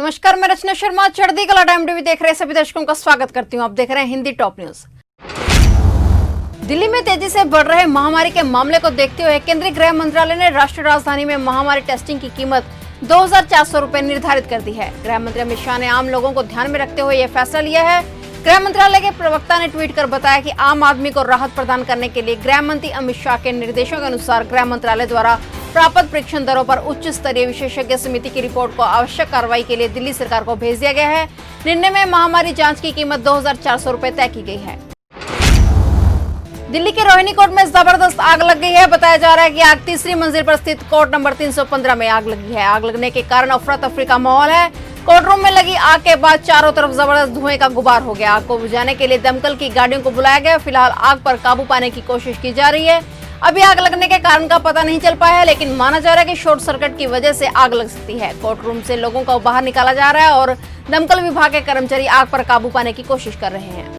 नमस्कार, मैं रचना शर्मा चढ़ती कला टाइम टीवी देख रहे सभी दर्शकों का स्वागत करती हूं। आप देख रहे हैं हिंदी टॉप न्यूज। दिल्ली में तेजी से बढ़ रहे महामारी के मामले को देखते हुए केंद्रीय गृह मंत्रालय ने राष्ट्रीय राजधानी में महामारी टेस्टिंग की कीमत 2,400 रुपए निर्धारित कर दी है। गृह मंत्री अमित शाह ने आम लोगों को ध्यान में रखते हुए यह फैसला लिया है। गृह मंत्रालय के प्रवक्ता ने ट्वीट कर बताया कि आम आदमी को राहत प्रदान करने के लिए गृह मंत्री अमित शाह के निर्देशों के अनुसार गृह मंत्रालय द्वारा प्राप्त परीक्षण दरों पर उच्च स्तरीय विशेषज्ञ समिति की रिपोर्ट को आवश्यक कार्रवाई के लिए दिल्ली सरकार को भेज दिया गया है। निर्णय में महामारी जांच की कीमत 2,400 रुपए तय की गई है। दिल्ली के रोहिणी कोर्ट में जबरदस्त आग लग गई है। बताया जा रहा है कि आग तीसरी मंजिल पर स्थित कोर्ट नंबर 315 में आग लगी है। आग लगने के कारण अफरा तफरी का माहौल है। कोर्ट रूम में लगी आग के बाद चारों तरफ जबरदस्त धुएं का गुबार हो गया। आग को बुझाने के लिए दमकल की गाड़ियों को बुलाया गया। फिलहाल आग पर काबू पाने की कोशिश की जा रही है। अभी आग लगने के कारण का पता नहीं चल पाया है, लेकिन माना जा रहा है कि शॉर्ट सर्किट की वजह से आग लग सकती है। कोर्ट रूम से लोगों को बाहर निकाला जा रहा है और दमकल विभाग के कर्मचारी आग पर काबू पाने की कोशिश कर रहे हैं।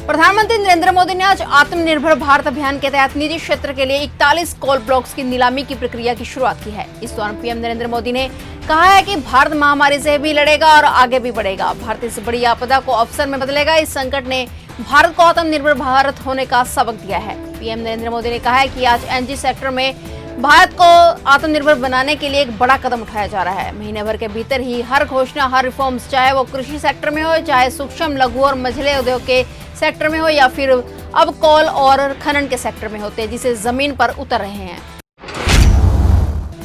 प्रधानमंत्री नरेंद्र मोदी ने आज आत्मनिर्भर भारत अभियान के तहत निजी क्षेत्र के लिए 41 कोल ब्लॉक्स की नीलामी की प्रक्रिया की शुरुआत की है। इस दौरान पीएम नरेंद्र मोदी ने कहा है कि भारत महामारी से भी लड़ेगा और आगे भी बढ़ेगा। भारत इस बड़ी आपदा को अवसर में बदलेगा। इस संकट ने भारत को आत्मनिर्भर भारत होने का सबक दिया है। पीएम नरेंद्र मोदी ने कहा है कि आज एनर्जी सेक्टर में भारत को आत्मनिर्भर बनाने के लिए एक बड़ा कदम उठाया जा रहा है। महीने भर के भीतर ही हर घोषणा, हर रिफॉर्म्स, चाहे वो कृषि सेक्टर में हो, चाहे सूक्ष्म, लघु और मझले उद्योग के सेक्टर में हो या फिर अब कोल और खनन के सेक्टर में हो, तेजी से जमीन पर उतर रहे हैं।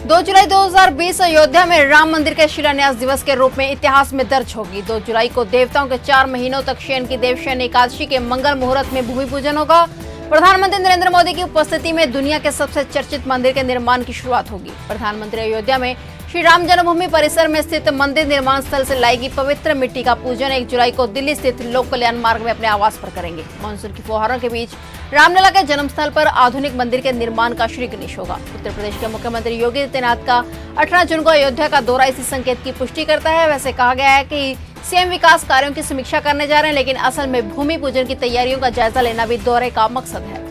2 जुलाई 2020 अयोध्या में राम मंदिर के शिलान्यास दिवस के रूप में इतिहास में दर्ज होगी। 2 जुलाई को देवताओं के 4 महीनों तक शयन की देवशयन एकादशी के मंगल मुहूर्त में भूमि पूजन होगा। प्रधानमंत्री नरेंद्र मोदी की उपस्थिति में दुनिया के सबसे चर्चित मंदिर के निर्माण की शुरुआत होगी। प्रधानमंत्री अयोध्या में श्री राम जन्मभूमि परिसर में स्थित मंदिर निर्माण स्थल से लाएगी पवित्र मिट्टी का पूजन 1 जुलाई को दिल्ली स्थित लोक कल्याण मार्ग में अपने आवास पर करेंगे। मानसून की फुहारों के बीच रामलला के जन्मस्थल पर आधुनिक मंदिर के निर्माण का श्री गणेश होगा। उत्तर प्रदेश के मुख्यमंत्री योगी आदित्यनाथ का 18 जून को अयोध्या का दौरा इसी संकेत की पुष्टि करता है। वैसे कहा गया है कि सीएम विकास कार्यों की समीक्षा करने जा रहे हैं, लेकिन असल में भूमि पूजन की तैयारियों का जायजा लेना भी दौरे का मकसद है।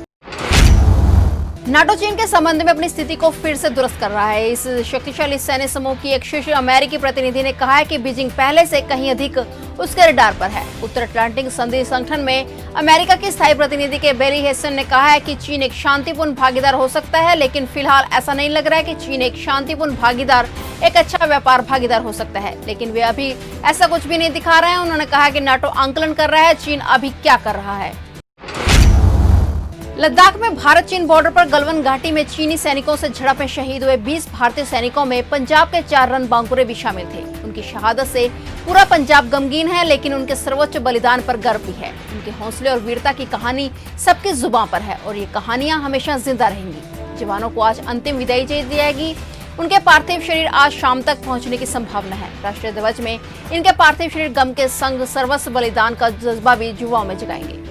नाटो चीन के संबंध में अपनी स्थिति को फिर से दुरुस्त कर रहा है। इस शक्तिशाली सैन्य समूह की एक शीर्ष अमेरिकी प्रतिनिधि ने कहा है कि बीजिंग पहले से कहीं अधिक उसके रडार पर है। उत्तर अटलांटिक संधि संगठन में अमेरिका की स्थायी प्रतिनिधि के बेरी हेसन ने कहा है कि चीन एक शांतिपूर्ण भागीदार हो सकता है, लेकिन फिलहाल ऐसा नहीं लग रहा है कि चीन एक शांतिपूर्ण भागीदार, एक अच्छा व्यापार भागीदार हो सकता है, लेकिन वे अभी ऐसा कुछ भी नहीं दिखा रहे हैं। उन्होंने कहा कि नाटो आंकलन कर रहा है चीन अभी क्या कर रहा है। लद्दाख में भारत चीन बॉर्डर पर गलवान घाटी में चीनी सैनिकों से झड़प में शहीद हुए 20 भारतीय सैनिकों में पंजाब के 4 रणबांकुरे भी शामिल थे। उनकी शहादत से पूरा पंजाब गमगीन है, लेकिन उनके सर्वोच्च बलिदान पर गर्व भी है। उनके हौसले और वीरता की कहानी सबकी जुबान पर है और ये कहानियां हमेशा जिंदा रहेंगी। जवानों को आज अंतिम विदाई दे दी जाएगी। उनके पार्थिव शरीर आज शाम तक पहुंचने की संभावना है। राष्ट्रीय ध्वज में इनके पार्थिव शरीर गम के संग सर्वस्व बलिदान का जज्बा भी युवाओं में जगाएंगे।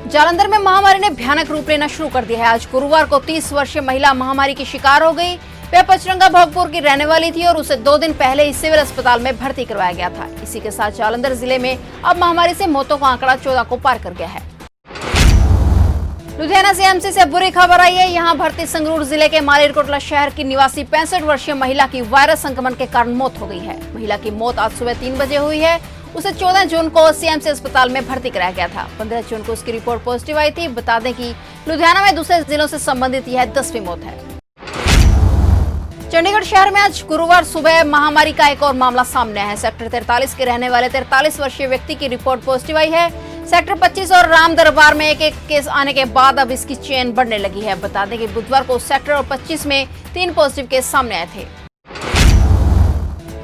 जालंधर में महामारी ने भयानक रूप लेना शुरू कर दिया है। आज गुरुवार को 30 वर्षीय महिला महामारी की शिकार हो गई। वह पचरंगा भोगपुर की रहने वाली थी और उसे 2 दिन पहले ही सिविल अस्पताल में भर्ती करवाया गया था। इसी के साथ जालंधर जिले में अब महामारी से मौतों का आंकड़ा 14 को पार कर गया है। लुधियाना सीएमसी से बुरी खबर आई है। यहाँ भर्ती संगरूर जिले के मालेरकोटला शहर की निवासी 65 वर्षीय महिला की वायरस संक्रमण के कारण मौत हो गई है। महिला की मौत आज सुबह 3 बजे हुई है। उसे 14 जून को सीएमसी अस्पताल में भर्ती कराया गया था। 15 जून को उसकी रिपोर्ट पॉजिटिव आई थी। बता दें कि लुधियाना में दूसरे जिलों से संबंधित यह 10वीं मौत है। चंडीगढ़ शहर में आज गुरुवार सुबह महामारी का एक और मामला सामने आया है। सेक्टर 43 के रहने वाले 43 वर्षीय व्यक्ति की रिपोर्ट पॉजिटिव आई है। सेक्टर 25 और राम दरबार में एक केस आने के बाद अब इसकी चेन बढ़ने लगी है। बता दें कि बुधवार को सेक्टर 25 में 3 पॉजिटिव केस सामने आए थे।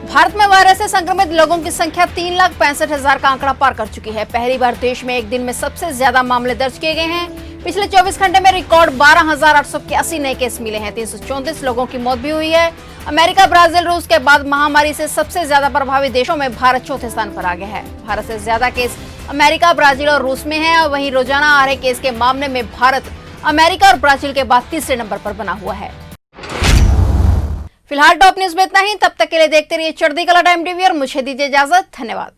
भारत में वायरस से संक्रमित लोगों की संख्या 3,65,000 का आंकड़ा पार कर चुकी है। पहली बार देश में एक दिन में सबसे ज्यादा मामले दर्ज किए गए हैं। पिछले 24 घंटे में रिकॉर्ड 12,881 नए केस मिले हैं। 334 लोगों की मौत भी हुई है। अमेरिका, ब्राजील, रूस के बाद महामारी से सबसे ज्यादा प्रभावित देशों में भारत चौथे स्थान पर आ गया है। भारत से ज्यादा केस अमेरिका, ब्राजील और रूस में है। वहीं रोजाना आ रहे केस के मामले में भारत अमेरिका और ब्राजील के बाद तीसरे नंबर पर बना हुआ है। फिलहाल टॉप न्यूज में इतना ही। तब तक के लिए देखते रहिए चढ़ती कला टाइम टीवी और मुझे दीजिए इजाजत। धन्यवाद।